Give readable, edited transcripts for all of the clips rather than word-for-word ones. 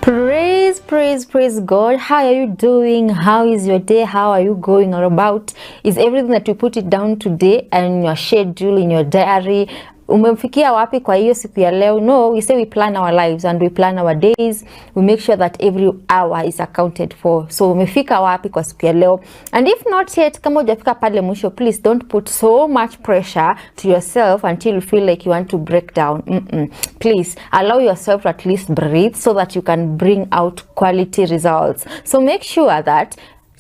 Praise God. How are you doing? How is your day? How are you going about? Is everything that you put it down today and in your schedule, in your diary, umemfikia wapi kwa hiyo siku ya leo? No, we say we plan our lives and we plan our days. We make sure that every hour is accounted for. So umefika wapi kwa siku ya leo? And if not yet, kama hujafika pale mwisho, please don't put so much pressure to yourself until you feel like you want to break down. Please allow yourself to at least breathe so that you can bring out quality results. So make sure that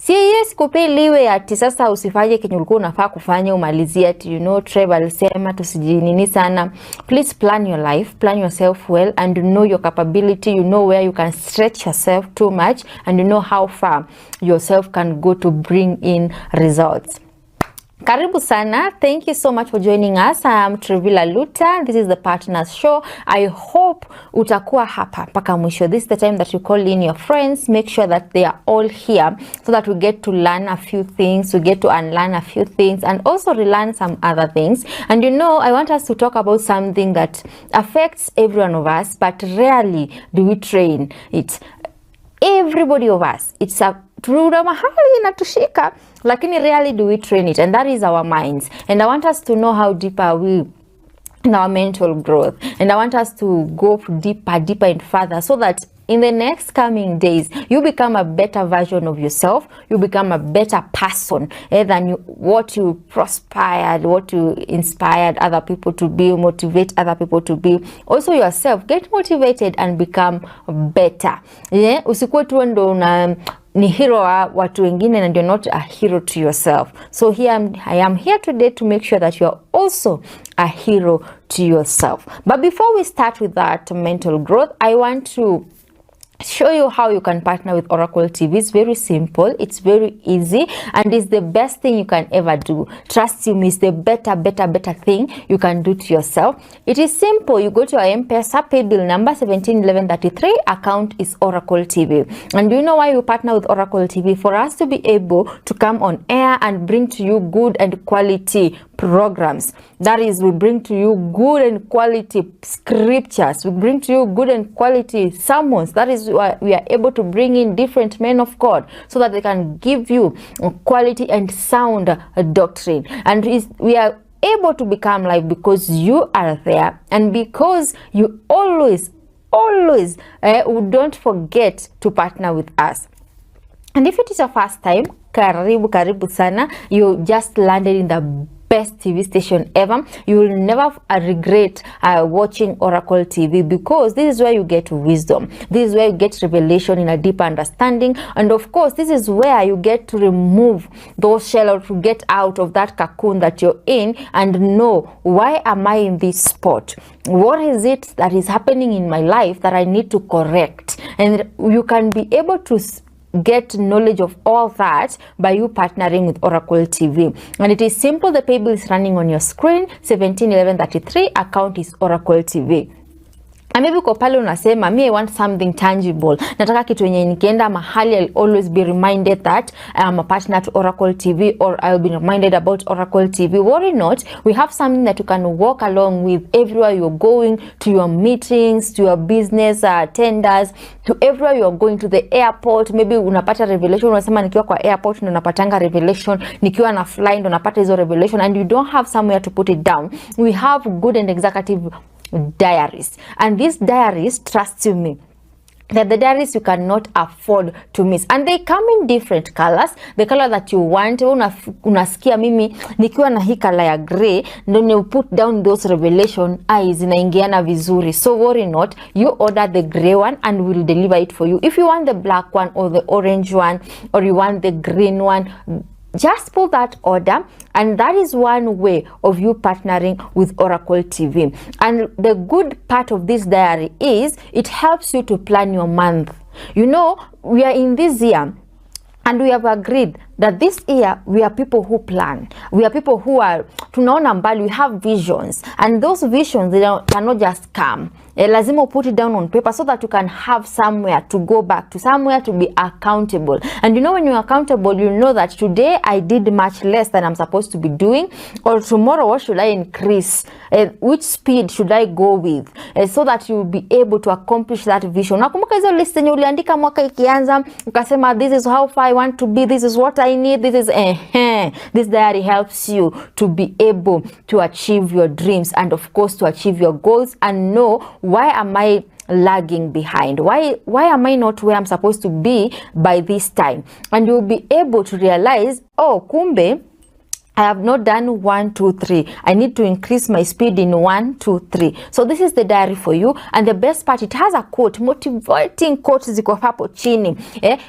yes, kupeliwe ati sasa usifanye kenye ulikuwa unafaa kufanya umalizie ati Trevilla alisema tusijinini sana. Please plan your life, plan yourself well, and you know your capability, you know where you can stretch yourself too much, and you know how far yourself can go to bring in results. Karibu sana. Thank you so much for joining us. I am Trevilla Lutta. This is the Partners Show. I hope utakuwa hapa paka mwisho. This is the time that you call in your friends. Make sure that they are all here so that we get to learn a few things, we get to unlearn a few things, and also relearn some other things. And I want us to talk about something that affects every one of us, but rarely do we train it. Everybody of us, it's a tuna mahali inatushika, lakini rarely do we train it, and that is our minds. And I want us to know how deep are we in our mental growth, and I want us to go deeper and further so that in the next coming days you become a better version of yourself, you become a better person than what you prospered, what you inspired other people to be, motivate other people to be. Also yourself, get motivated and become better. Usikuwe tu ndo ni hero wa watu wengine and you're not a hero to yourself. So I am here today to make sure that you're also a hero to yourself. But before we start with that mental growth, I want to show you how you can partner with Oracle TV. It's very simple, it's very easy, and it's the best thing you can ever do. Trust me, it's the better thing you can do to yourself. It is simple. You go to our M-Pesa pay bill number 171133, account is Oracle TV. And do you know why we partner with Oracle TV? For us to be able to come on air and bring to you good and quality programs. That is, we bring to you good and quality scriptures, we bring to you good and quality sermons. That is why we are able to bring in different men of God so that they can give you quality and sound doctrine. And we are able to become live because you are there, and because you always don't forget to partner with us. And if it is your first time, karibu sana, you just landed in the best TV station ever. You will never regret watching Oracle TV, because this is where you get wisdom, this is where you get revelation in a deeper understanding, and of course this is where you get to remove those shell, or to get out of that cocoon that you're in and know, why am I in this spot? What is it that is happening in my life that I need to correct? And you can be able to get knowledge of all that by you partnering with Oracle TV. And it is simple. The pay bill is running on your screen, 171133, account is Oracle TV. And maybe uko pale unasema, I want something tangible. Nataka kitu yenye nikienda mahali, I'll always be reminded that I am a partner to Oracle TV, or I'll be reminded about Oracle TV. Worry not, we have something that you can walk along with everywhere you're going, to your meetings, to your business tenders, to everywhere you're going, to the airport. Maybe unapata revelation, unasema nikiwa kwa airport ndo napatanga revelation, nikiwa na fly ndo napata hizo revelation, and you don't have somewhere to put it down. We have good and executive diaries, and these diaries, trust you me, that the diaries you cannot afford to miss, and they come in different colors, the color that you want. Unasikia mimi nikiwa na hii color ya gray, then you put down those revelation, zinaingiana vizuri. So worry not, you order the gray one and we'll deliver it for you. If you want the black one or the orange one, or you want the green one, just put that order, and that is one way of you partnering with Oracle TV. And the good part of this diary is it helps you to plan your month. We are in this year, and we have agreed that this year we are people who plan. We are people who are tunaona mbali, we have visions, and those visions, they cannot just come. Lazima put it down on paper so that you can have somewhere to go back to, somewhere to be accountable. And you know, when you're accountable, you know that today I did much less than I'm supposed to be doing, or tomorrow what should I increase, which speed should I go with, so that you'll be able to accomplish that vision. Nakumbuka hizo list yenye uliandika mwaka ikianza, ukasema this is how far I want to be, this is what I need, this is this diary helps you to be able to achieve your dreams, and of course to achieve your goals, and know, why am I lagging behind? Why am I not where I'm supposed to be by this time? And you'll be able to realize, oh, kumbe, I have not done 1, 2, 3. I need to increase my speed in 1, 2, 3. So this is the diary for you. And the best part, it has a quote, motivating quotes ziko hapo chini.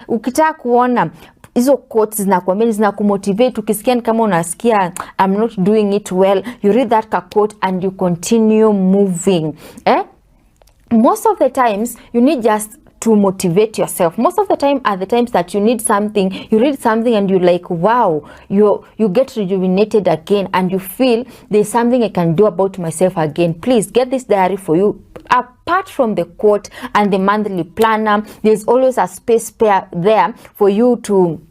Ukitaka kuona hizo quotes zinakuambia, zinakumotivate. Ukisikia kama unasikia I'm not doing it well, you read that quote and you continue moving. Most of the times you need just to motivate yourself. Most of the time are the times that you need something, you read something and you're like, wow, you get rejuvenated again, and you feel there's something I can do about myself again. Please get this diary for you. Apart from the quote and the monthly planner, there's always a space there for you to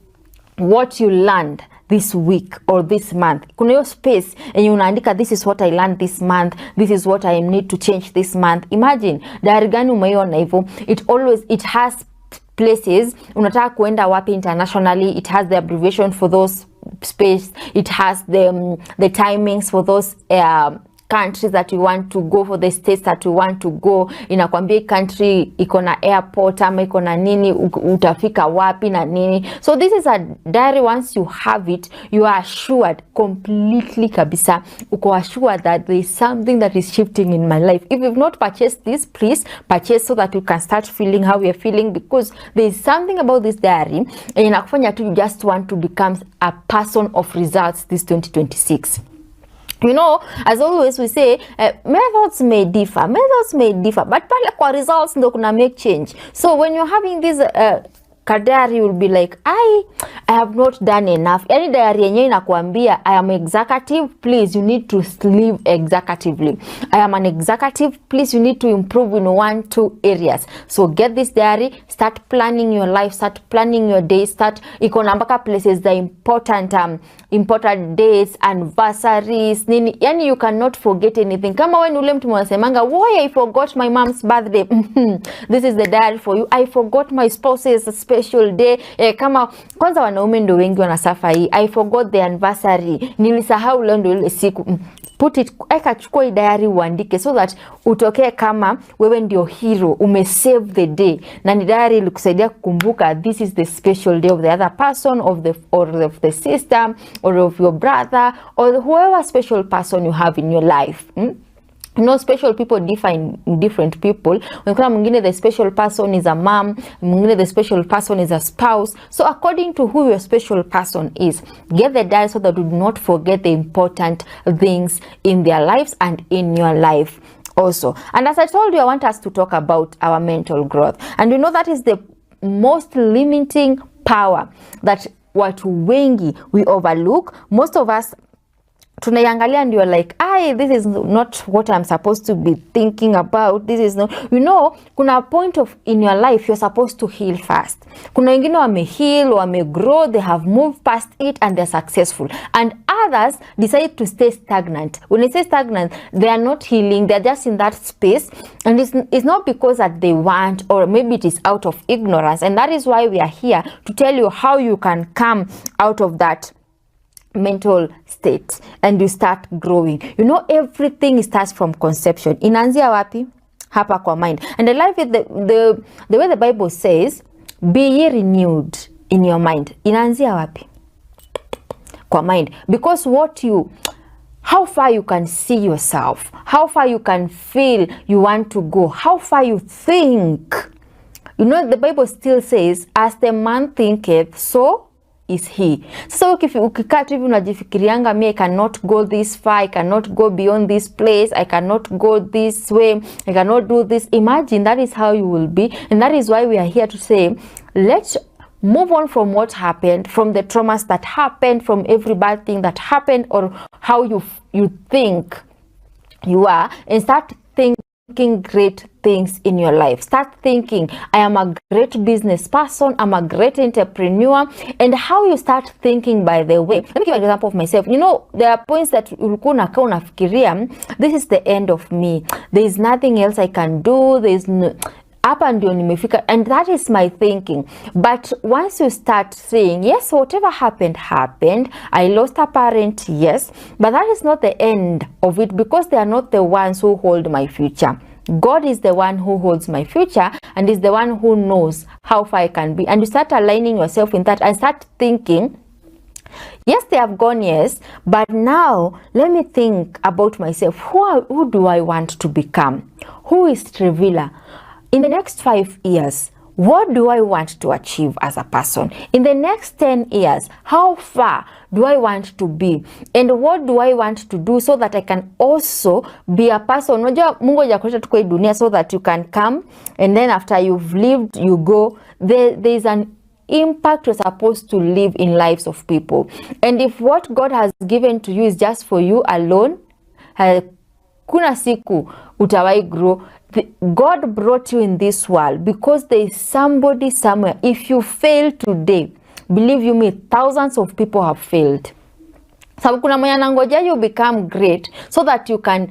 what you learned this week or this month. Kuna hiyo space and you unaandika, this is what I learned this month, this is what I need to change this month. Imagine diary gani umeiona hivyo. It has places unataka kuenda wapi internationally, it has the abbreviation for those space, it has the timings for those countries that you want to go, for the states that you want to go. Inakwambia country iko na airport ama iko na nini, utafika wapi na nini. So this is a diary. Once you have it, you are assured completely kabisa, uko assured that there is something that is shifting in my life. If you've not purchased this, please purchase so that you can start feeling how you're feeling, because there is something about this diary and inakufanya tu you just want to become a person of results this 2026. You know, as always we say, methods may differ, but pale kwa results ndo kuna make change. So when you're having this diary, you will be like, I have not done enough. Any diary yenyewe inakuambia I am executive, please you need to live executively. I am an executive, please you need to improve in 1, 2 areas. So get this diary, start planning your life, start planning your day, start iko na mpaka places the important dates, anniversaries, nini. Yani you cannot forget anything. Kama when ule mtu mwasemanga, why I forgot my mom's birthday. This is the diary for you. I forgot my spouse's special day. Kama kwanza wanaume ndo wengi wanasafa hii. I forgot the anniversary. Nilisahau leo ndo ile siku. Put it, chukua diary uandike so that utokee kama wewe ndio hero, umesave the day. Na ni diary ilikusaidia kukumbuka this is the special day of the other person, of the sister, or of your brother, or whoever special person you have in your life. You know, special people differ in different people. When mwingine the special person is a mom, mwingine the special person is a spouse. So according to who your special person is, get the diary so that you do not forget the important things in their lives and in your life also. And as I told you, I want us to talk about our mental growth. And you know that is the most limiting power that watu wengi we overlook. Most of us tunaiangalia and you're like, this is not what I'm supposed to be thinking about. This is not, you know, kuna point of in your life you're supposed to heal fast. Kuna wengine wame heal, wame grow, they have moved past it and they're successful. And others decide to stay stagnant. When I say stagnant, they are not healing, they're just in that space. And it's not because that they want, or maybe it is out of ignorance. And that is why we are here to tell you how you can come out of that mental state and you start growing. You know, everything starts from conception. Inaanzia wapi? Hapa kwa mind. And I love it, the way the Bible says, be ye renewed in your mind. Inaanzia wapi? Kwa mind. Because how far you can see yourself, how far you can feel you want to go, how far you think. You know, the Bible still says, as the man thinketh, so is he. So ukikaa tu hivi unajifikirianga, I cannot go this far, I cannot go beyond this place, I cannot go this way, I cannot do this. Imagine that is how you will be. And that is why we are here to say, let's move on from what happened, from the traumas that happened, from every bad thing that happened, or how you think you are, and start thinking great things in your life. Start thinking, I am a great business person, I'm a great entrepreneur. And how you start thinking, by the way, let me give you an example of myself. You know, there are points that ulikuwa unakaa unafikiria, this is the end of me, there is nothing else I can do, there is no, hapa ndio nimefika, and that is my thinking. But once you start saying, yes, whatever happened, I lost a parent, yes, but that is not the end of it, because they are not the ones who hold my future. God is the one who holds my future, and is the one who knows how far I can be. And you start aligning yourself in that and start thinking, yes, they have gone, yes, but now let me think about myself. Who do I want to become? Who is Trevilla? In the next 5 years, what do I want to achieve as a person? In the next 10 years, how far do I want to be? And what do I want to do so that I can also be a person? Unajua Mungu hajakuleta tu kwa hii dunia so that you can come and then after you've lived, you go. There is an impact you're supposed to live in lives of people. And if what God has given to you is just for you alone, kuna siku utawai grow. God brought you in this world because there is somebody somewhere. If you fail today, believe you me, thousands of people have failed. Sababu kuna mwenye anangoja you become great so that you can,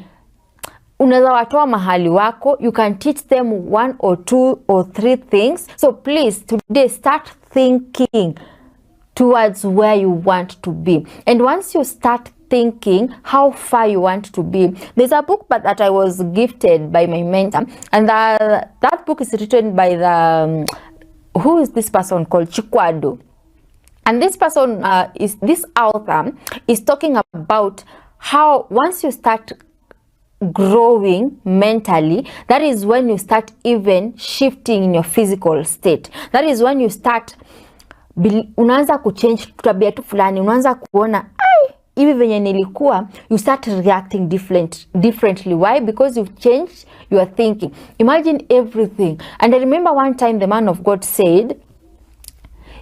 unaweza watoa mahali wako, you can teach them 1 or 2 or 3 things. So please today start thinking towards where you want to be. And once you start thinking how far you want to be, there's a book that I was gifted by my mentor, and that book is written by the who is this person called Chikwado. And this person this author is talking about how once you start growing mentally, that is when you start even shifting in your physical state. That is when you start unaanza kuchange tabia tu fulani, unaanza kuona hivi venye nilikuwa, you start reacting differently. Why? Because you've changed your thinking. Imagine everything. And I remember one time the man of God said,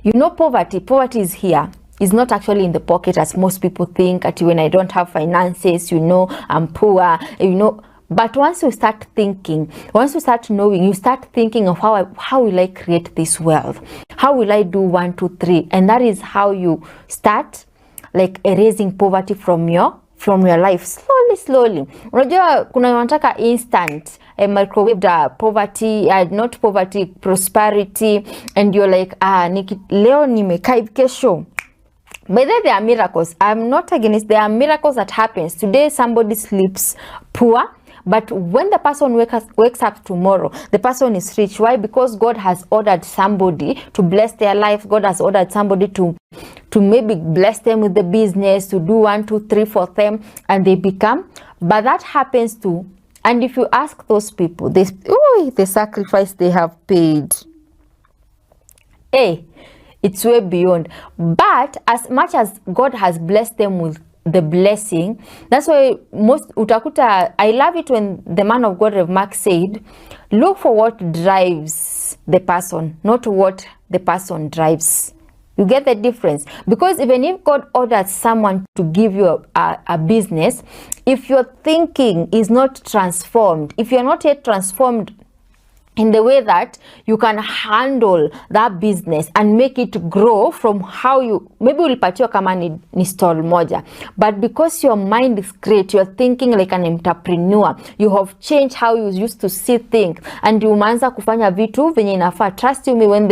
you know, poverty is here. It's not actually in the pocket as most people think. At when I don't have finances, you know, I'm poor, you know. But once you start thinking, once you start knowing, you start thinking of how will I create this wealth? How will I do 1, 2, 3? And that is how you start like erasing poverty from your life slowly. Unajua kuna wanataka instant microwave poverty, not poverty, prosperity, and you're like leo nimekaa kesho. But then there are miracles. I'm not against, there are miracles that happens. Today somebody sleeps poor, but when the person wakes up tomorrow, the person is rich. Why? Because God has ordered somebody to bless their life. God has ordered somebody to maybe bless them with the business, to do 1, 2, 3 for them, and they become. But that happens too. And if you ask those people, the sacrifice they have paid, it's way beyond. But as much as God has blessed them with the blessing, that's why most utakuta, I love it when the man of God Rev Mark said, look for what drives the person, not what the person drives. You get the difference? Because even if God orders someone to give you a business, if your thinking is not transformed, if you're not yet transformed in the way that you can handle that business and make it grow from how you, maybe ulipatiwa kama ni stall moja, but because your mind is great, you're thinking like an entrepreneur, you have changed how you used to see things, and umeanza kufanya vitu venye inafaa. Trust you me, when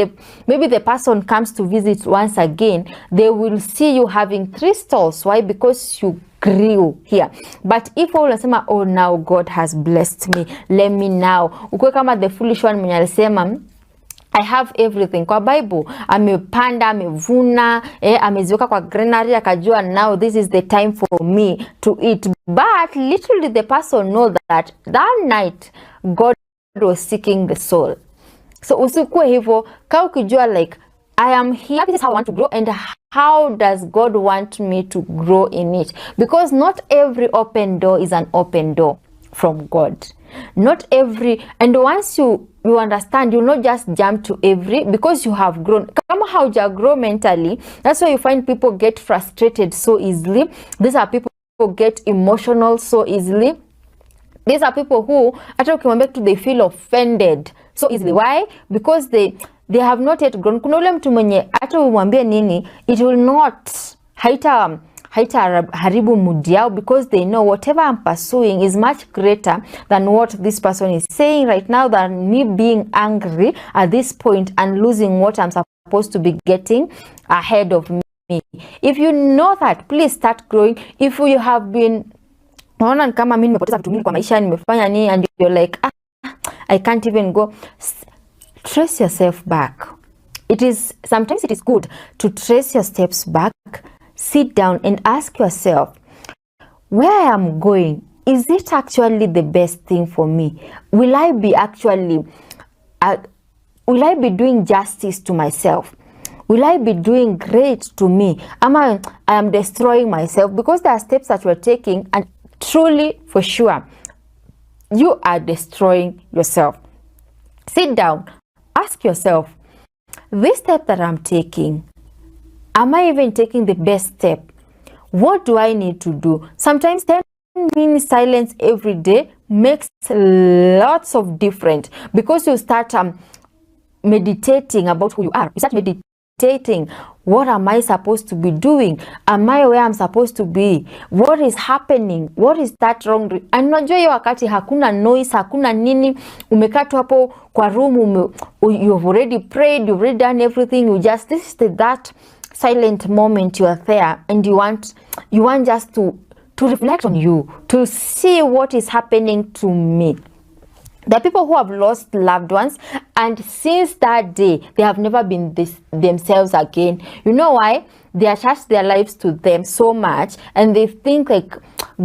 maybe the person comes to visit once again, they will see you having 3 stalls. Why? Because you grew here. But if unasema, oh, now God has blessed me, let me now, ukwe kama the foolish one mwenye alisema I have everything. Kwa Bible amepanda, amevuna, ameziweka kwa granary, akajua now this is the time for me to eat. But literally the person know that night God was seeking the soul. So usikue hivyo, ka ukijua like I am here, this is how I want to grow, and how does God want me to grow in it? Because not every open door is an open door from God. Not every, and once you you understand, you'll not just jump to every, because you have grown. Kama hauja grow mentally, that's why you find people get frustrated so easily. These are people who get emotional so easily. These are people who, hata ukimwambia tu, they feel offended so easily. Why? Because they have not yet grown. Kuna ule mtu mwenye hata umwambie nini, it will not, haita haribu mood yao, because they know whatever I'm pursuing is much greater than what this person is saying right now, than me being angry at this point and losing what I'm supposed to be getting ahead of me. If you know that, please start growing. If you have been, unaona kama mimi nimepoteza vitu mingi kwa maisha, nimefanya nini, and you're like, I can't even go, trace yourself back. Sometimes it is good to trace your steps back. Sit down and ask yourself, where I am going, is it actually the best thing for me? Will I be doing justice to myself? Will I be doing great to me? I am destroying myself? Because there are steps that we're taking, and truly, for sure, you are destroying yourself. Sit down, ask yourself, this step that I'm taking, am I even taking the best step? What do I need to do? Sometimes 10 minutes silence every day makes lots of difference, because you start meditating about who you are. You start meditating, what am I supposed to be doing? Am I where I'm supposed to be? What is happening? What is that wrong? And unajua hiyo wakati hakuna noise, hakuna nini, umekaa tu hapo kwa room, you've already prayed, you've already done everything, this is that silent moment, you are there, and you want just to reflect on you, to see what is happening to me. There are people who have lost loved ones, and since that day they have never been themselves again. You know why? They attach their lives to them so much, and they think like,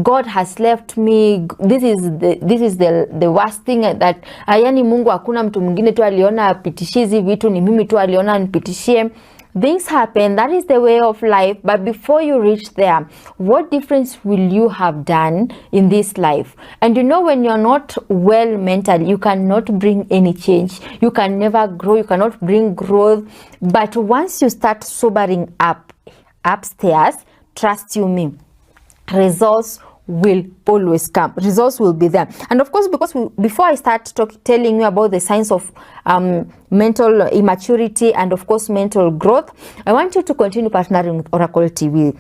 God has left me, this is the worst thing, that ayani Mungu hakuna mtu mwingine tu aliona apitishie hizi vitu, ni mimi tu aliona nipitishie. Things happen, that is the way of life. But before you reach there, what difference will you have done in this life? And you know, when you're not well mentally, you cannot bring any change. You can never grow. You cannot bring growth. But once you start sobering upstairs, trust you me, results will always come. Results will be there. And of course, because before I start telling you about the signs of mental immaturity and of course mental growth, I want you to continue partnering with Oracle TV.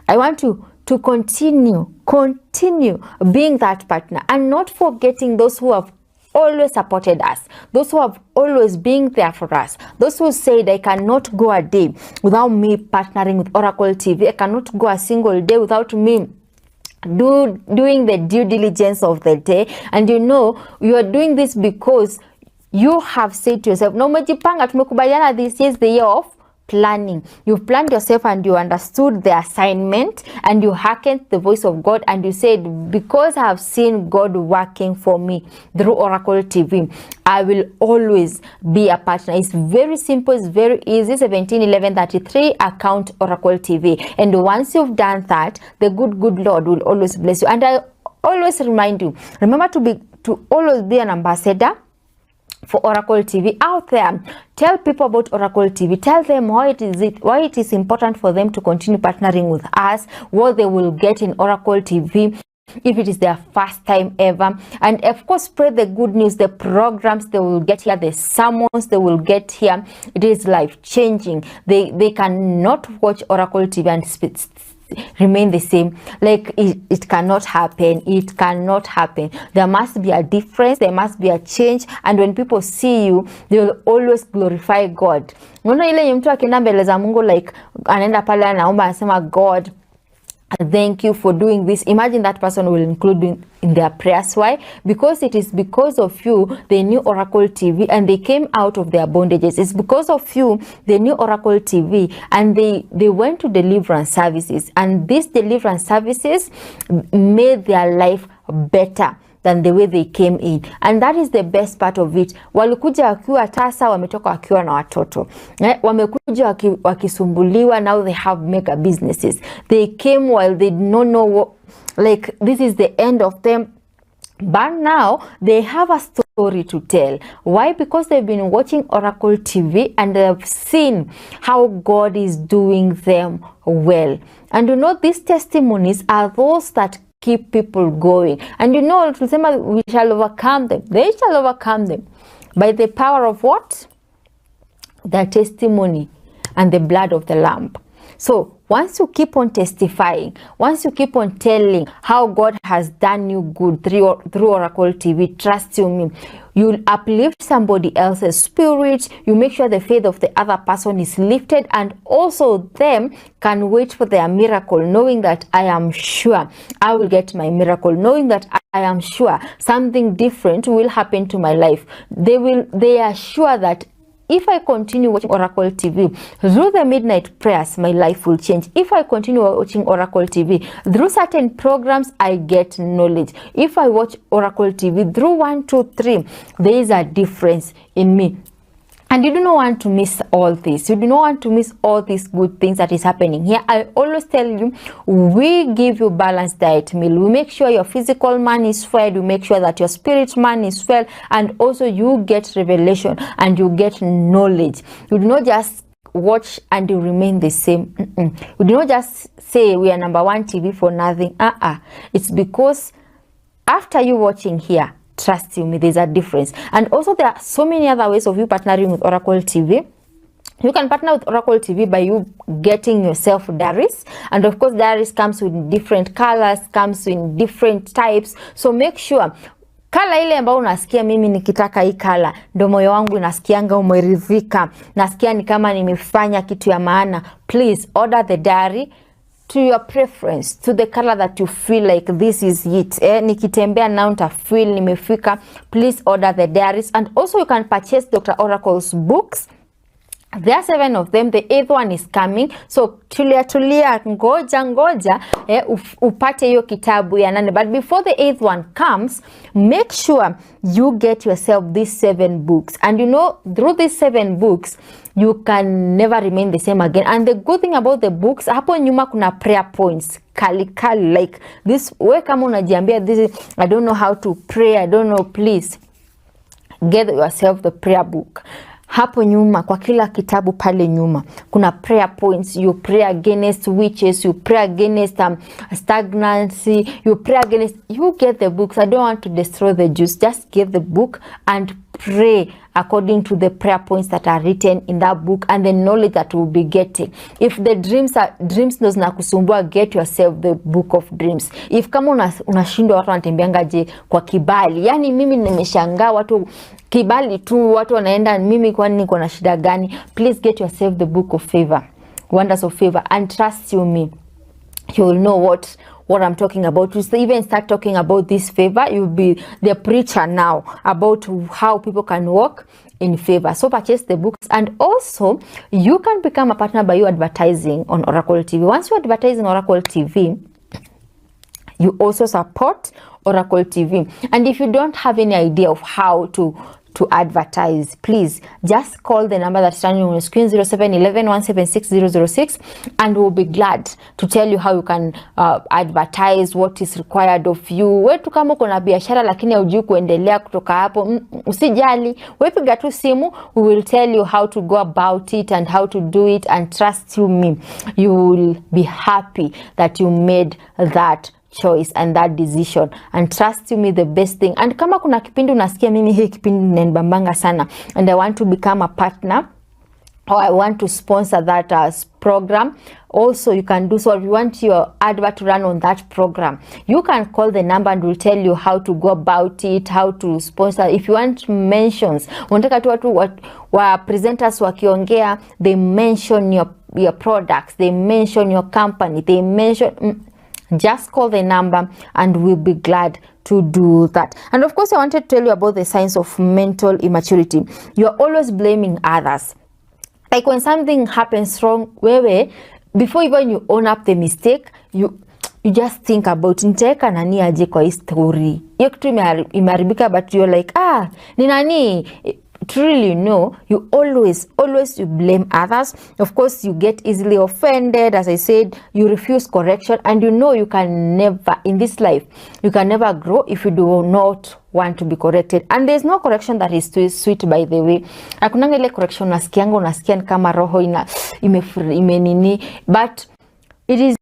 I want you to continue being that partner, and not forgetting those who have always supported us, those who have always been there for us, those who said, I cannot go a day without me partnering with Oracle TV. I cannot go a single day without me doing the due diligence of the day. And you know, you are doing this because you have said to yourself, no, umejipanga, tumekubaliana, this is the year of planning. You've planned yourself, and you understood the assignment, and you hearkened the voice of God, and you said, because I have seen God working for me through Oracle TV, I will always be a partner. It's very simple, it's very easy. 171133 account Oracle TV. And once you've done that, the good Lord will always bless you. And I always remind you, remember to always be an ambassador for Oracle TV out there. Tell people about Oracle TV. Tell them why it is important for them to continue partnering with us, what they will get in Oracle TV if it is their first time ever. And of course, spread the good news, the programs they will get here, the sermons they will get here. It is life-changing. They cannot watch Oracle TV and remain the same. Like, it cannot happen. It cannot happen. There must be a difference. There must be a change. And when people see you, they will always glorify God. Unaona ile mtu akienda mbele za Mungu, like anaenda pale anaomba, anasema, God, thank you for doing this. Imagine that person will include in their prayers. Why? Because it is because of you they knew Oracle TV and they came out of their bondages. It's because of you they knew Oracle TV and they went to deliverance services, and these deliverance services made their life better than the way they came in. And that is the best part of it. Walikuja wakiwa tasa, wametoka wakiwa na watoto. Wamekuja wakisumbuliwa, now they have mega businesses. They came while they don't know what, like, this is the end of them. But now they have a story to tell. Why? Because they've been watching Oracle TV and they've seen how God is doing them well. And you know, these testimonies are those that keep people going. And you know, we shall overcome them. They shall overcome them by the power of what? The testimony and the blood of the Lamb. So once you keep on testifying, once you keep on telling how God has done you good through Oracle TV, trust you me, you'll uplift somebody else's spirit. You make sure the faith of the other person is lifted, and also them can wait for their miracle, knowing that I am sure I will get my miracle, knowing that I am sure something different will happen to my life. They are sure that if I continue watching Oracle TV, through the midnight prayers, my life will change. If I continue watching Oracle TV, through certain programs, I get knowledge. If I watch Oracle TV, through 1, 2, 3, there is a difference in me. And you do not want to miss all this. You do not want to miss all these good things that is happening here. I always tell you, we give you balanced diet meal. We make sure your physical man is fed. We make sure that your spirit man is fed. And also you get revelation and you get knowledge. You do not just watch and you remain the same. You do not just say we are #1 TV for nothing. It's because after you watching here, trust you me, there's a difference. And also there are so many other ways of you partnering with Oracle TV. You can partner with Oracle TV by you getting yourself diaries. And of course, diaries comes with different colors, comes in different types. So make sure kala ile ambayo unasikia mimi nikitaka hii kala, ndo moyo wangu nasikianga umeridhika, nasikia ni kama nimefanya kitu ya maana. Please order the diary to your preference, to the color that you feel like this is it. Nikitembea now nitafeel nimefika. Please order the diaries. And also you can purchase Dr. Oracle's books. There are 7 of them. The 8th one is coming. So tulia ngoja upate hiyo kitabu ya 8. But before the 8th one comes, make sure you get yourself these 7 books. And you know, through these 7 books, you can never remain the same again. And the good thing about the books, hapo nyuma kuna prayer points kali like this. We kama unajiambia this is, I don't know how to pray, I don't know, please get yourself the prayer book. Hapo nyuma kwa kila kitabu pale nyuma kuna prayer points. You pray against witches, you pray against stagnancy, you pray against, you get the books. I don't want to destroy the juice. Just get the book and pray according to the prayer points that are written in that book and the knowledge that we'll be getting. If the dreams ndo zinakusumbua, get yourself the book of dreams. If kama unashindwa watu wanatembeanga je kwa kibali, yani mimi nimeshangaa watu kibali tu, watu wanaenda, mimi kwani niko na shida gani? Please get yourself the book of favor, wonders of favor, and trust you me, you will know what I'm talking about. You even start talking about this favor, you'll be the preacher now about how people can walk in favor. So purchase the books. And also you can become a partner by you advertising on Oracle TV. Once you advertise on Oracle TV, you also support Oracle TV. And if you don't have any idea of how to advertise, please just call the number that's running on your screen, 0711-176-006, and we'll be glad to tell you how you can advertise, what is required of you. Wetu kama uko na biashara lakini hujui kuendelea kutoka hapo, usijali, wewe piga tu simu, we will tell you how to go about it and how to do it, and trust you me, you will be happy that you made that choice and that decision, and trust you me, the best thing. And kama kuna kipindi unasikia mimi hii kipindi ninanibambanga sana and I want to become a partner, or I want to sponsor that program, also you can do so. If you want your advert to run on that program, you can call the number and we'll tell you how to go about it, how to sponsor. If you want mentions, unataka tu watu wa presenters wakiongea, they mention your products, they mention your company, they mention, just call the number and we'll be glad to do that. And of course, I wanted to tell you about the signs of mental immaturity. You're always blaming others. Like when something happens wrong, before even you own up the mistake, you just think about nitaweka nani aje kwa hii story. Hiyo kitu imeharibika, but you're like, ni nani truly know, you always you blame others. Of course, you get easily offended. As I said, you refuse correction, and you know you can never, in this life, you can never grow if you do not want to be corrected. And there's no correction that is too sweet, by the way. Hakunanga ile correction unasikia kama roho imenini, but it is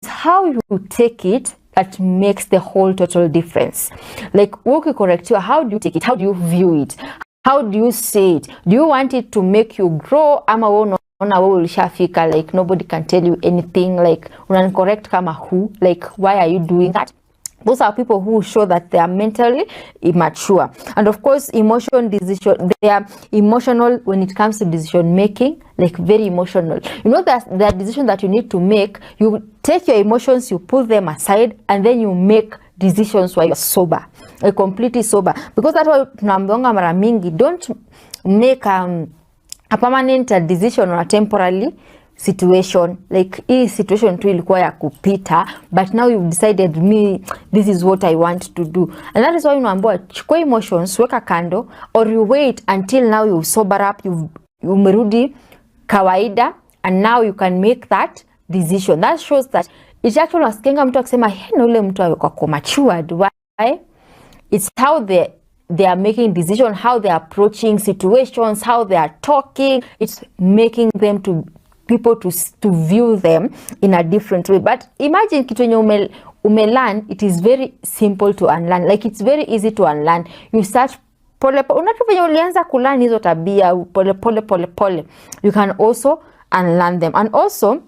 how you take it that makes the whole total difference. Like, okay, correct you, how do you take it? How do you view it? How do you say it? Do you want it to make you grow? Ama wewe ulishafika, like nobody can tell you anything, like correct kama who? Like, why are you doing that? Those are people who show that they are mentally immature. And of course, they are emotional when it comes to decision making, like very emotional. You know that the decision that you need to make, you take your emotions, you put them aside, and then you make decisions while you're sober, like completely sober. Because that's why tunaambiwa mara mingi, don't make a permanent decision or a temporary situation. Like, hii situation tu ilikuwa ya kupita, but now you've decided, this is what I want to do. And that is why unaambiwa chukua emotions, weka kando, or you wait until now you sober up, umerudi kawaida, and now you can make that decision. That shows that it's actually nasikianga mtu akisema na ule mtu ako matured. Why? It's how they are making decision, how they are approaching situations, how they are talking. It's making them people to view them in a different way. But imagine kitu yenye umelearn, it is very simple to unlearn. Like, it's very easy to unlearn. You start pole venye ulianza kulearn hizo tabia pole, you can also unlearn them. And also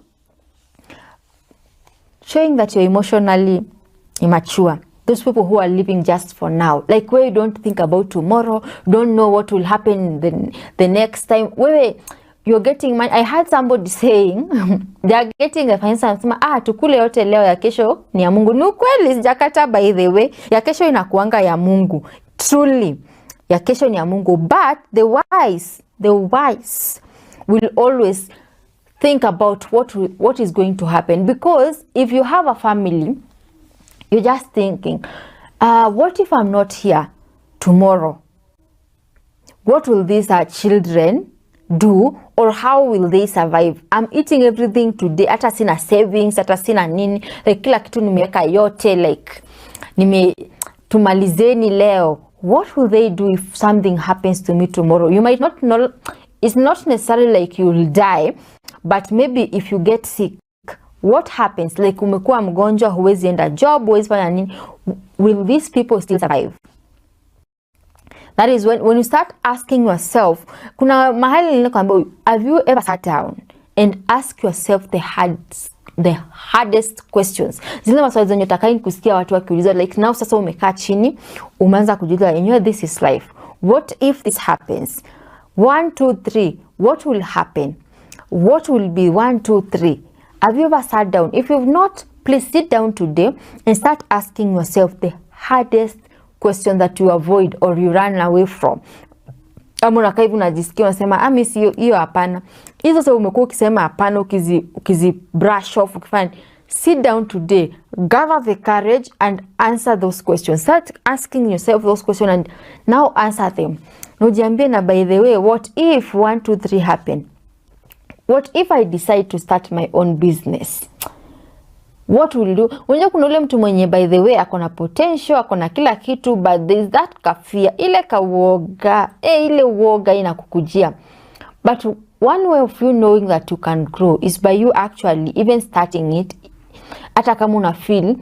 showing that you're emotionally immature. Those people who are living just for now, like where you don't think about tomorrow, don't know what will happen the next time. You're getting money. I heard somebody saying they are getting a finance, tukule yote leo, ya kesho ni ya Mungu. Ni ukweli, sijakata, by the way. Ya kesho inakuanga ya Mungu. Truly, ya kesho ni ya Mungu. But the wise will always think about what is going to happen. Because if you have a family, you're just thinking, what if I'm not here tomorrow? What will these children do, or how will they survive? I'm eating everything today, hata sina savings, hata sina nini, like kila kitu nimeweka yote, like tumalizeni leo. What will they do if something happens to me tomorrow? You might not know. It's not necessarily like you'll die, but maybe if you get sick, what happens? Like umekuwa mgonjwa, huwezi enda job, huwezi fanya nini, will these people still survive? That is when you start asking yourself, kuna mahali nilikwambia, have you ever sat down and ask yourself the hardest questions? Zile maswali zenye utakai kusikia watu wakiuliza, like now sasa umekaa chini, umeanza kujiuliza, this is life. What if this happens? 1, 2, 3. What will happen? What will be 1, 2, 3? Have you ever sat down? If you've not, please sit down today and start asking yourself the hardest question that you avoid or you run away from. Ama unakaa hivi unajisikia unasema mimi si hiyo hapana. Hizo sasa umekuwa ukisema hapana, ukizi brush off, ukifanya. Sit down today, gather the courage and answer those questions. Start asking yourself those questions and now answer them. Ujiambie, na by the way, what if 1, 2, 3 happen? What if I decide to start my own business? What will do? Unajua kuna ule mtu mwenye, by the way, akona potential, akona kila kitu, but there is that kafia, ile kawoga, ile woga inakukujia. But one way of you knowing that you can grow is by you actually even starting it. Hata kama una feel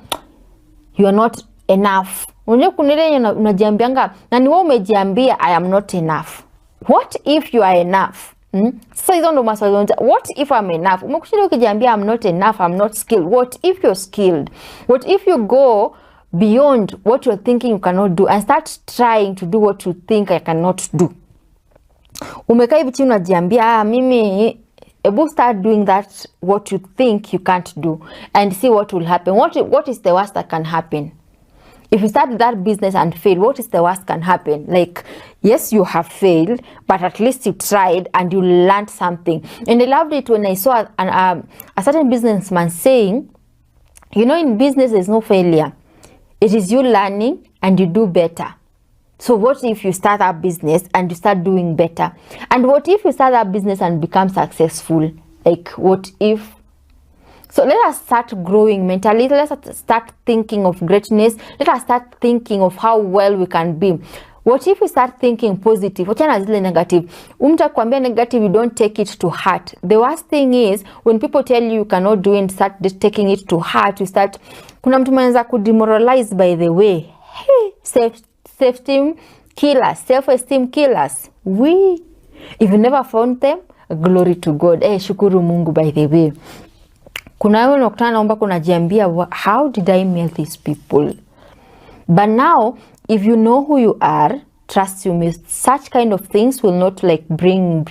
you are not enough. Unajua kuna ile unajiambianga, na ni wewe umejiambia I am not enough. What if you are enough? So hizo ndo maswali. What if I'm enough? Umekushinda ukijiambia I'm not enough, I'm not skilled. What if you're skilled? What if you go beyond what you're thinking you cannot do and start trying to do what you think I cannot do? Umekaa hivi chini unajiambia mimi, ebu start doing that what you think you can't do and see what will happen. What is the worst that can happen? If you start that business and fail, what is the worst can happen? Like, yes, you have failed, but at least you tried and you learned something. And I loved it when I saw a certain businessman saying, in business there's no failure. It is you learning and you do better. So what if you start a business and you start doing better? And what if you start a business and become successful? Like, what if? So let us start growing mentally. Let us start thinking of greatness. Let us start thinking of how well we can be. What if we start thinking positive? Wachana zile negative. Umta kuambia negative, you don't take it to heart. The worst thing is when people tell you cannot do it, start taking it to heart. You start, kuna mtu mwenza kudemoralize by the way. Hey, self-esteem killers, self-esteem killers. If you never found them, glory to God. Shukuru Mungu by the way. Kuna wewe unakutana naomba kunajiambia, how did I meet these people? But now, if you know who you are, trust you, such kind of things will not like bring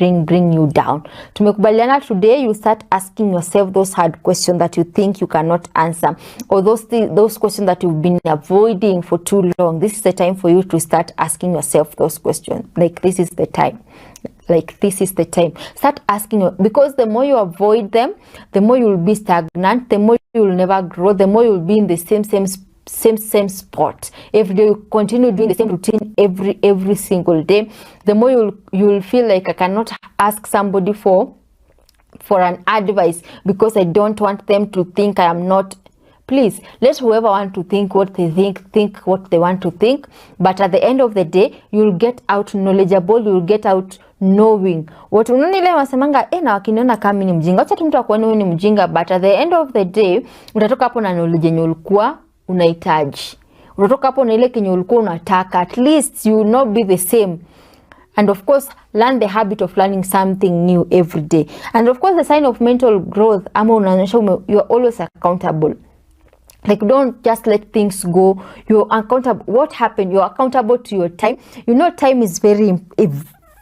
you down. Tumekubaliana today, you start asking yourself those hard questions that you think you cannot answer, or those questions that you've been avoiding for too long. This is the time for you to start asking yourself those questions. Like, this is the time. Start asking, because the more you avoid them, the more you will be stagnant, the more you will never grow, the more you will be in the same spot. If you continue doing the same routine every single day, the more you will feel like I cannot ask somebody for an advice because I don't want them to think I am not. Please, let whoever want to think what they think what they want to think. But at the end of the day, you will get out knowledgeable, you will get out knowing what unanile wasemanga na wakiniona kama mimi ni mjinga, acha mtu akuone wewe ni mjinga, but at the end of the day utatoka hapo na knowledge yenye ulikuwa unahitaji. Utatoka hapo na ile kenye ulikuwa unataka. At least you will not be the same. And of course, learn the habit of learning something new every day. And of course, the sign of mental growth, ama unaonyesha you are always accountable. Like, don't just let things go. You're accountable. What happened? You're accountable to your time. You know, time is very,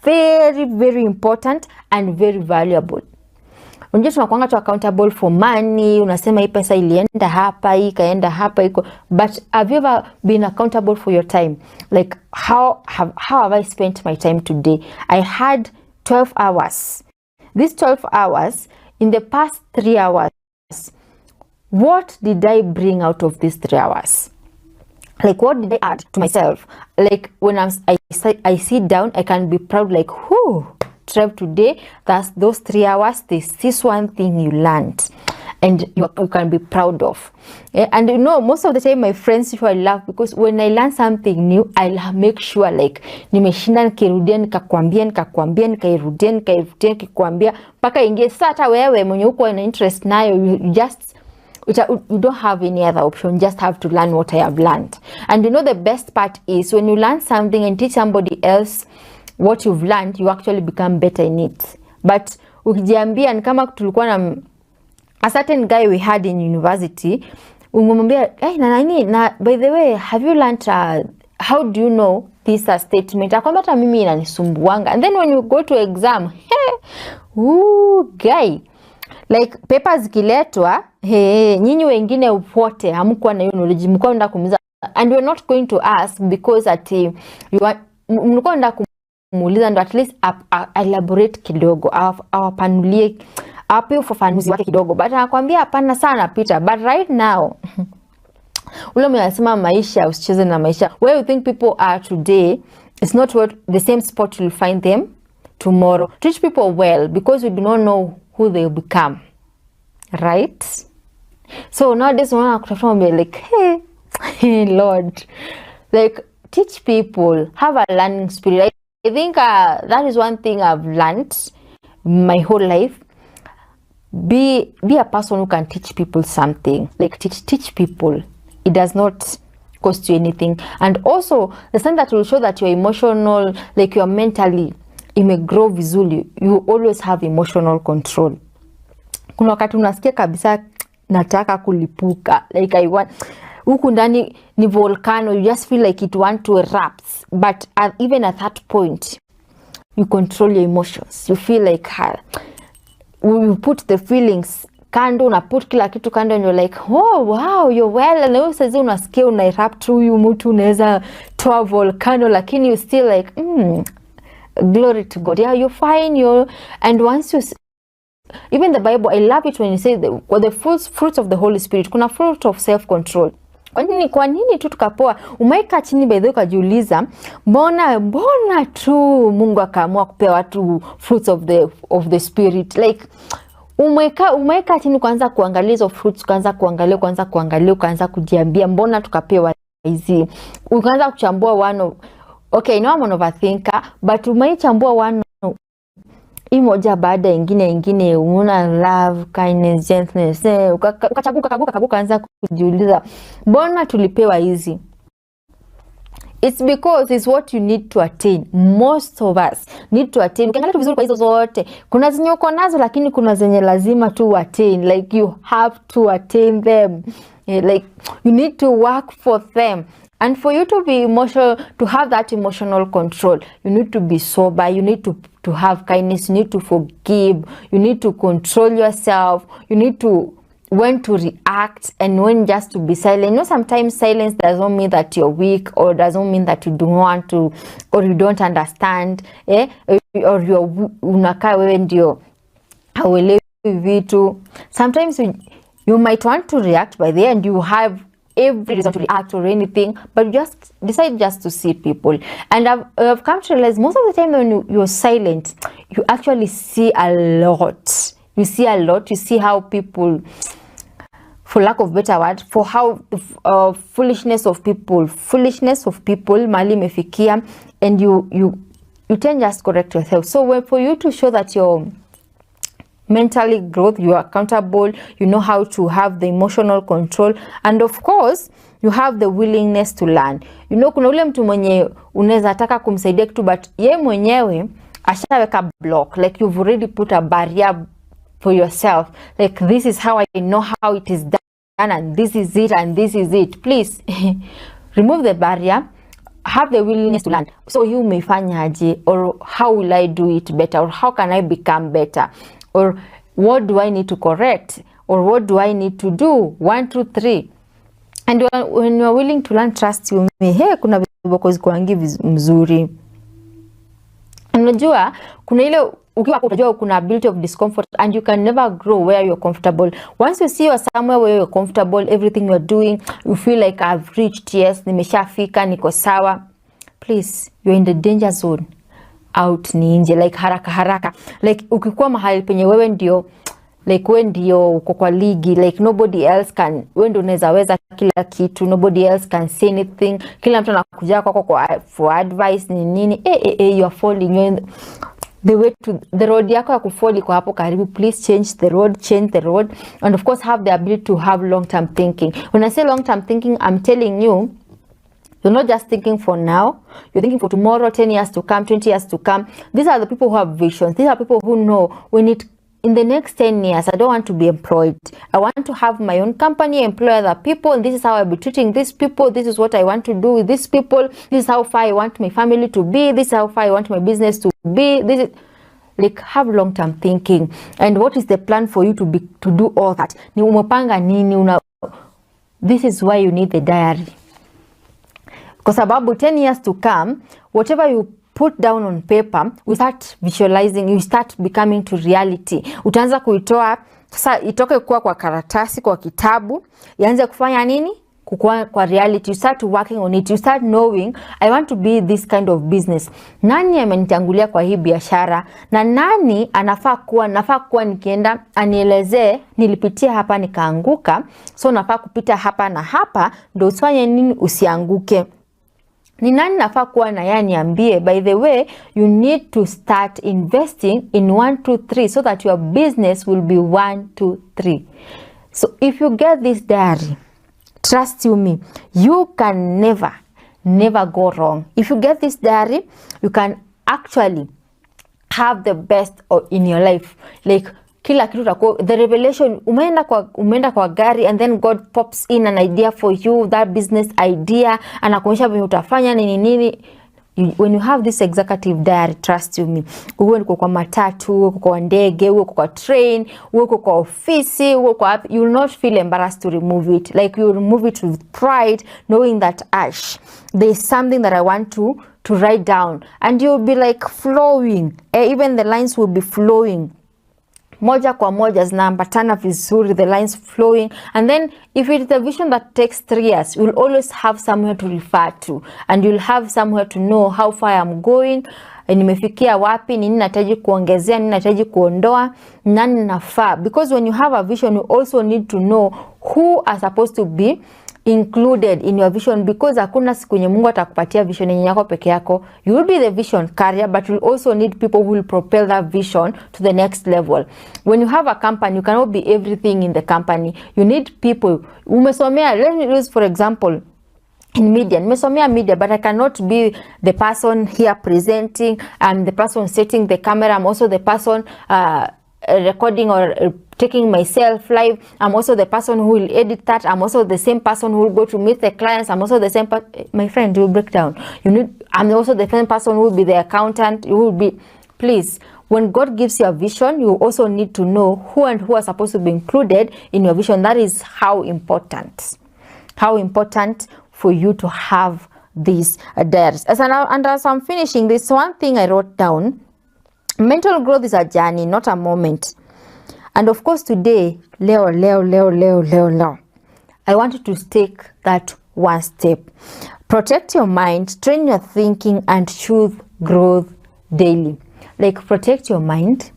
very important and very valuable. Unajua tunakuanga tu accountable for money. Unasema hii pesa ilienda hapa, hii kaenda hapa, iko. But have you ever been accountable for your time? Like, how have I spent my time today? I had 12 hours. These 12 hours, in the past 3 hours, what did I bring out of these 3 hours? Like, what did I add to myself? Like, when I sit down, I can be proud, like, whoo, Trev, today, that's those 3 hours, this one thing you learned. And you can be proud of. Yeah? And you know, most of the time, my friends usually laugh because when I learn something new, I'll make sure, like, nimeshinda nikirudia, nikakwambia, nikairudia, nikikwambia, mpaka ingie. Sasa hata wewe mwenye uko na interest nayo, you don't have any other option. You just have to learn what I have learned. And you know, the best part is when you learn something and teach somebody else what you've learned, you actually become better in it. But ukijiambia, ni kama tulikuwa na a certain guy we had in university, umemwambia, na by the way, have you learned how do you know this statement? Akwambia hata mimi inanisumbuanga. And then when you go to exam, guy, like, papers zikiletwa, nyinyi wengine upote hamkuwa na hiyo knowledge, mlikuwa mnataka kumuuliza, and you're not going to ask because mlikuwa mnataka kumuuliza ndo at least elaborate kidogo, awapanulie, ape ufafanuzi wake kidogo, but anakuambia hapana sana Peter. But right now, ule mnasema maisha, usicheze na maisha. Where you think people are today is not what the same spot you'll find them tomorrow. Treat people well because you do not know who they will become, right? So nowadays we're like, hey Lord, like, teach people, have a learning spirit. I think that is one thing I've learned my whole life. Be a person who can teach people something. Like, teach people. It does not cost you anything. And also the sign that will show that you're emotional, like you're mentally grow vizuri, you always have emotional control. Kuna wakati unasikia kabisa nataka kulipuka, like I want, huku ndani ni volcano, you just feel like it want to erupt, but even at that point you control your emotions. You feel like you put the feelings kando, una put kila kitu kando, and you're like, oh wow, you're well. And you sasa unasikia una erupt, huyu mtu unaweza toa volcano, lakini you still like, glory to God. Yeah, you're fine. And once you, even the Bible, I love it when you say the fruits of the Holy Spirit. Kuna fruit of self-control. Kwa nini tu tukapoa? Umaika chini by the way ukajiuliza, mbona tu Mungu akaamua kupea watu fruits of the spirit? Like umaika chini kuanza kuangalia hizo fruits, kuanza kuangalia, ukaanza kujiambia mbona tukapewa hizi. Ukaanza kuchambua okay, I'm an overthinker, but umaichambua imoja baada ingine, una love, kindness, gentleness, ukachaguka anza kujiuliza mbona tulipewa hizi. It's because it's what you need to attain. Most of us need to attain. Ukiangalia tu vizuri kwa hizo zote, kuna zenye uko nazo lakini kuna zenye lazima tu attain. Like you have to attain them. Like you need to work for them. And for you to be emotional, to have that emotional control, you need to be sober, you need to have kindness, you need to forgive, you need to control yourself, you need to when to react and when just to be silent. You know, sometimes silence doesn't mean that you're weak, or doesn't mean that you don't want to, or you don't understand, or unakaa wewe ndio hauelewi vitu. Sometimes you might want to react by the end, you have every reason to react or anything, but you just decide just to see people. And I've come to realize most of the time when you're silent, you actually see a lot. You see a lot. You see how people, for lack of better word, for how foolishness of people mali mefikia, and you tend just correct yourself. So for you to show that you're mentally growth, you are accountable, you know how to have the emotional control, and of course you have the willingness to learn. You know, kuna ule mtu mwenye unaweza taka kumsaidia kitu but ye mwenyewe ashaweka block, like you've already put a barrier for yourself, like this is how I know how it is done, and this is it, and this is it. Please remove the barrier, have the willingness to learn. So you may fanyaje, or how will I do it better, or how can I become better, or what do I need to correct, or what do I need to do, 1 2 3. And when you are willing to learn, trust you me, kuna viboko zikuangi mzuri. Unajua kuna ile ukiwa unajua kuna ability of discomfort, and you can never grow where you're comfortable. Once you see you're somewhere where you're comfortable, everything you're doing, you feel like I've reached, yes, nimeshafika, niko sawa, please, you're in the danger zone. Out ni nje, like haraka, like ukikuwa mahali penye wewe ndio, like wewe ndio uko kwa ligi, like nobody else can, wewe ndio unaweza kila kitu, nobody else can say anything, kila mtu anakuja kwako for advice ni nini, you are falling, you're in the way to the road yako ya kufall kwa hapo karibu. Please change the road, and of course have the ability to have long-term thinking. When I say long-term thinking, I'm telling you, you're not just thinking for now, you're thinking for tomorrow, 10 years to come, 20 years to come. These are the people who have visions. These are people who know in the next 10 years, I don't want to be employed. I want to have my own company, employ other people, and this is how I'll be treating these people. This is what I want to do with these people. This is how far I want my family to be. This is how far I want my business to be. This is like, have long-term thinking. And what is the plan for you to do all that? Ni umepanga nini? This is why you need the diary. Kwa sababu 10 years to come, whatever you put down on paper, we start visualizing, you start becoming to reality. Utaanza kuitoa, sasa itoke kwa karatasi, kwa kitabu, ianze kufanya nini? Kukua kwa reality. You start working on it. You start knowing, I want to be this kind of business. Nani amenitangulia kwa hii biashara? Na nani nafaa kuwa nikienda anielezee, nilipitia hapa nikaanguka, so nafaa kupita hapa na hapa ndio usifanye nini usianguke. Ni nani nafaa kuwa na yeye niambie, by the way, you need to start investing in 1 2 3 so that your business will be 1 2 3. So if you get this diary, trust you me, you can never go wrong. If you get this diary, you can actually have the best in your life. Like kila kitu the revelation, umeenda kwa gari, and then God pops in an idea for you, that business idea, anakuonyesha vile utafanya nini. When you have this executive diary, trust you me, uwe uko kwa matatu, uko kwa ndege, uko kwa train, uko kwa ofisi, uko kwa, you will not feel embarrassed to remove it. Like you remove it with pride, knowing that there is something that I want to write down, and you'll be like flowing. Even the lines will be flowing. moja kwa moja zinaambatana vizuri, the lines flowing. And then if it is a vision that takes 3 years, you'll always have somewhere to refer to, and you'll have somewhere to know how far I'm going, nimefikia wapi, nini nahitaji kuongezea, nini nahitaji kuondoa, nani nafaa. Because when you have a vision, you also need to know who are supposed to be included in your vision, because hakuna siku yenye Mungu atakupatia vision yenye yako peke yako. You will be the vision carrier, but you also need people who will propel that vision to the next level. When you have a company, you cannot be everything in the company. You need people. Umesomea, let me use for example in media. Nimesomea media, but I cannot be the person here presenting. I'm the person setting the camera. I'm also the person recording or taking myself live. I'm also the person who will edit that. I'm also the same person who will go to meet the clients. I'm also the same my friend, you will break down. I'm also the same person who will be the accountant. You will be, please, when God gives you a vision, you also need to know who and who are supposed to be included in your vision. That is how important for you to have these diaries. And as I'm finishing, this one thing I wrote down: mental growth is a journey, not a moment. And of course today, Leo, I want you to take that one step. Protect your mind, train your thinking, and choose growth daily. Like, protect your mind,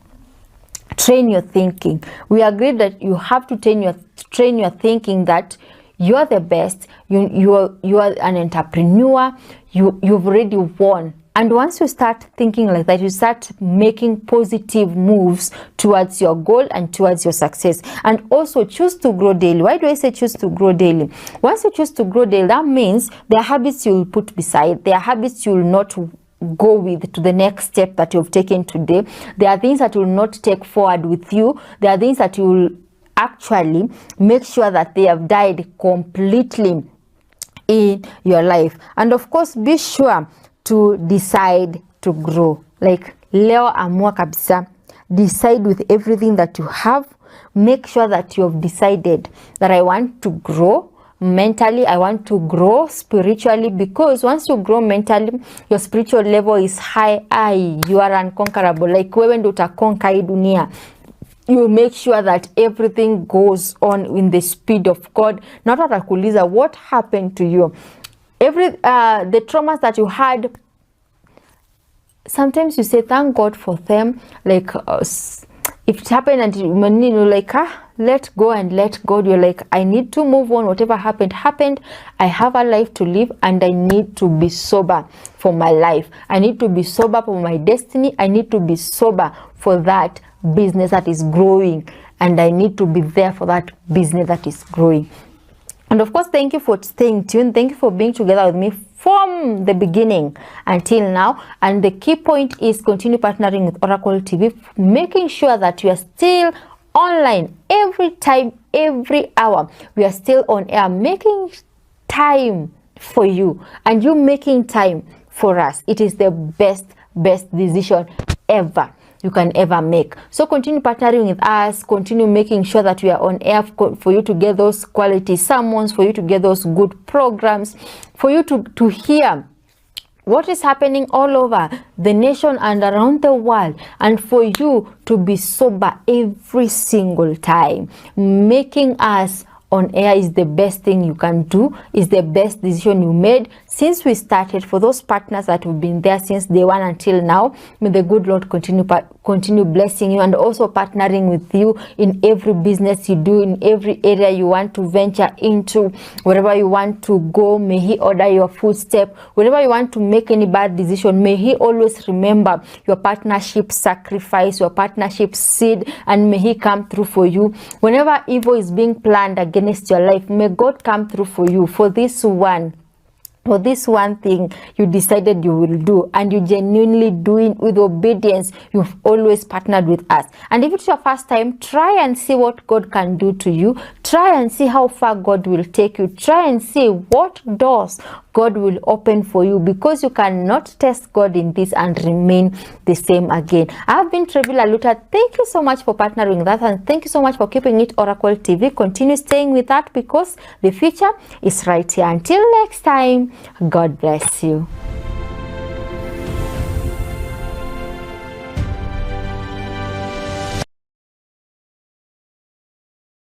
train your thinking. We agreed that you have to train your thinking that you are the best, you are an entrepreneur, you've already won. And once you start thinking like that, you start making positive moves towards your goal and towards your success. And also choose to grow daily. Why do I say choose to grow daily? Once you choose to grow daily, that means there are habits you'll put beside, there are habits you'll not go with to the next step that you've taken today. There are things that will not take forward with you. There are things that you will actually make sure that they have died completely in your life. And of course, be sure to decide to grow. Like, leo amua kabisa, decide with everything that you have. Make sure that you have decided that I want to grow mentally, I want to grow spiritually, because once you grow mentally, your spiritual level is high. You are unconquerable. Like, wewe ndio utakonka hii dunia. You make sure that everything goes on in the speed of God. Not atakuuliza what happened to you. The traumas that you had, sometimes you say thank God for them. Like, if it happened and you're like, let go and let God, you're like, I need to move on. Whatever happened. I have a life to live, and I need to be sober for my life. I need to be sober for my destiny. I need to be sober for that business that is growing, and I need to be there for that business that is growing. And of course, thank you for staying tuned. Thank you for being together with me from the beginning until now. And the key point is continue partnering with Oracle TV, making sure that you are still online every time, every hour. We are still on air, making time for you, and you making time for us. It is the best decision ever you can ever make. So continue partnering with us, continue making sure that we are on air for you to get those quality sermons, for you to get those good programs, for you to hear what is happening all over the nation and around the world, and for you to be sober every single time. Making us on air is the best thing you can do, is the best decision you made since we started. For those partners that have been there since day one until now, may the good Lord continue blessing you, and also partnering with you in every business you do, in every area you want to venture into, wherever you want to go. May He order your footstep. Wherever you want to make any bad decision, may He always remember your partnership sacrifice, your partnership seed, and may He come through for you. Whenever evil is being planned against your life, may God come through for you for this one thing you decided you will do, and you genuinely doing with obedience. You've always partnered with us. And if it's your first time, try and see what God can do to you. Try and see how far God will take you. Try and see what doors God will open for you, because you cannot test God in this and remain the same again. I've been Trevilla Lutta. Thank you so much for partnering with us, and thank you so much for keeping it Oracle TV. Continue staying with that, because the future is right here. Until next time, God bless you.